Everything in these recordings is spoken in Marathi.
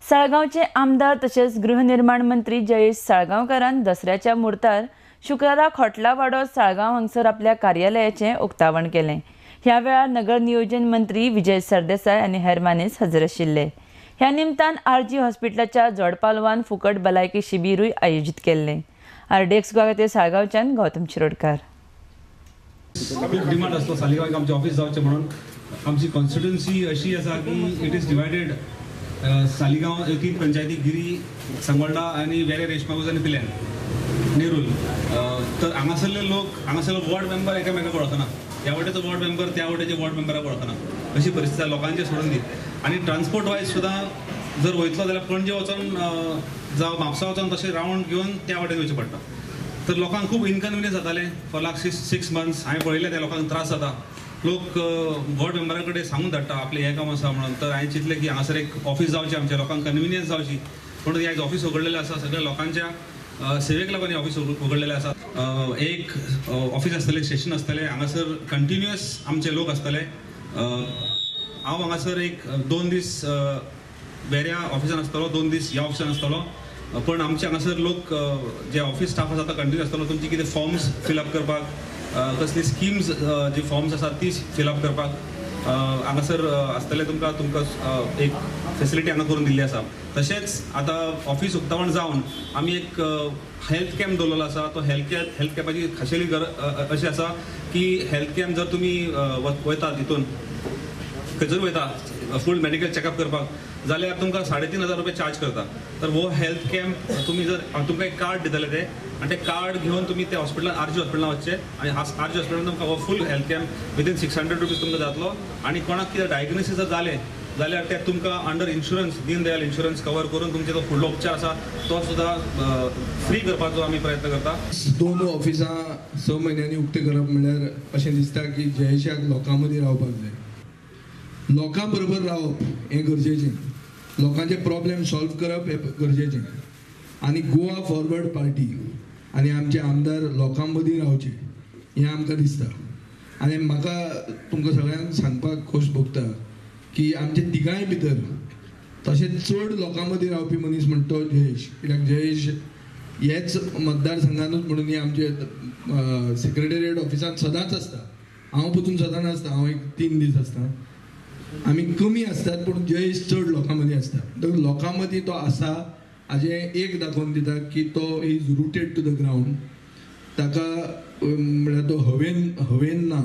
साळगांवचे आमदार तसेच गृहनिर्माण मंत्री जयेश साळगांवकारान दसऱ्याच्या मुर्तार शुक्राराक हॉटला वाडो साळगांव हांगसर आपल्या कार्यालयाचें उक्तावण केलें। ह्या वेळार नगर नियोजन मंत्री विजय सरदेसाय आनी हेर मानेस हजर आशिल्ले। ह्या निमतान आरजी हॉस्पिटलाच्या जोडपालवान फुकट भलायकी शिबिरूय आयोजीत केल्लें। RDX गोवा खातीर साळगांवच्यान गौतम शिरोडकार। खूप डिमांड असतो सालिगांव आमचे ऑफिस जावचे म्हणून। आमची कॉन्स्टिट्युएन्सी अशी आसा की इट इज डिवायडेड सालिगांव 3 पंचायती गिरी सांगोळडा आनी वेरे रेशमागूज आनी पिल्यान नेरूल। तर हांगासरले लोक हांगासरलो वॉर्ड मेंबर एकामेकाक वळखना, ह्या वाटेचो वॉर्ड मेंबर त्या वाटेच्या वॉर्ड मेंबराक वळखना, अशी परिस्थिती आहे लोकांचे सोडून दी। आनी ट्रान्सपोर्ट वायज सुद्दां जर वयतलो जाल्यार पणजे वचून जावं म्हापसा वचून तशें रावंड घेवन त्या वाटेन वयचें पडटा। तर लोकांक खूब इनकन्विनियन्स जाताले फॉर लास्ट 6 मंथ्स। हांवें पळयलें त्या लोकांक त्रास जाता। लोक वॉर्ड मेंबरा कडेन सांगून धाडटा आपलें हें काम आसा म्हणून। तर हांवें चिंतलें की हांगासर एक ऑफिस जावचें, आमच्या लोकांक कन्विनियन्स जावची म्हणून ह्या ऑफिस उगडलेलें आसा। सगळ्या लोकांच्या सेवेक लागून हें ऑफिस उगडलेलें आसा। एक ऑफिस आसतलें, स्टेशन आसतलें, हांगासर कंटिन्युअस आमचे लोक आसतले। हांव हांगासर एक 2 दीस वेऱ्या ऑफिसान आसतलो, 2 दीस ह्या ऑफिसान आसतलो। पण आमचे हांगासर लोक जे ऑफिस स्टाफ आसा तो कंटिन्यू आसतलो। तुमचे कितें फॉर्म्स फिलअप करपाक, कसली स्किम्स जी फॉर्म्स आसात ती फिलअप करपाक हांगासर आसतले। तुमकां एक फेसिलिटी हांगा करून दिल्ली आसा। तशेंच आतां ऑफिस उक्तावण जावन आमी एक हेल्थ कॅम्प दवरलेलो आसा। तो हेल्थ कॅम्पाची खाशेली गरज अशी आसा की हेल्थ कॅम्प जर तुमी वयतात हितून खंयसर वयता फूल मेडिकल चॅकअप करपाक जाल्यार तुमकां 3,500 रुपया चार्ज करता। तर हो हेल्थ कॅम्प तुमी जर तुमकां एक कार्ड दितले ते आनी ते कार्ड घेवन तुमी त्या हॉस्पिटलान आरजी हॉस्पिटलान वचचें आनी आरजी हॉस्पिटलान तुमकां हो फूल हेल्थ कॅम्प विदीन 600 रुपीज तुमकां जातलो। आनी कोणाक कितें डायग्नोसीस जर जालें जाल्यार ते तुमकां under insurance Deen Dayal insurance cover करून तुमचे जो फुडलो उपचार आसा तो सुद्दां फ्री करपाचो आमी प्रयत्न करता। 2 ऑफिसां 6 म्हयन्यांनी उक्ती करप म्हणल्यार अशें दिसता की जयेशाक लोकां मदीं रावपाक जाय, लोकां बरोबर रावप हें गरजेचें, लोकांचे प्रॉब्लेम सॉल्व करप हें गरजेचें। आनी गोवा फॉरवर्ड पार्टी आनी आमचे आमदार लोकां मदीं रावचे हें आमकां दिसता। आनी म्हाका तुमकां सगळ्यांक सांगपाक खोस भोगता की आमचे तिगांय भितर तशें चड लोकां मदीं रावपी मनीस म्हणटा तो जयेश। कित्याक जयेश हेच मतदारसंघानूच म्हणून ही आमचे सेक्रेटेरिएट ऑफिसान सदांच आसता। हांव पसून सदां नासता, हांव एक 3 दीस आसता। आमी कमी आसतात पूण जयेश चड लोकां मदीं आसता। तर लोकां मदीं तो आसा हाजें एक दाखोवन दिता की तो is rooted to the ground. ताका म्हळ्यार तो हवेन ना,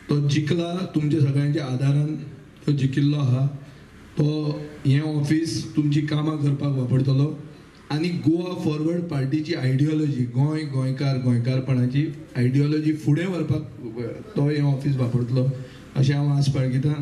तो जिखला तुमच्या सगळ्यांच्या आदारान तो जिखिल्लो आहा। तो हें ऑफिस तुमची कामां करपाक वापरतलो आनी गोवा फॉरवर्ड पार्टीची आयडियोलॉजी गोंयकारपणाची आयडियोलॉजी फुडें व्हरपाक तो हें ऑफिस वापरतलो अशें हांव आस बाळगितां।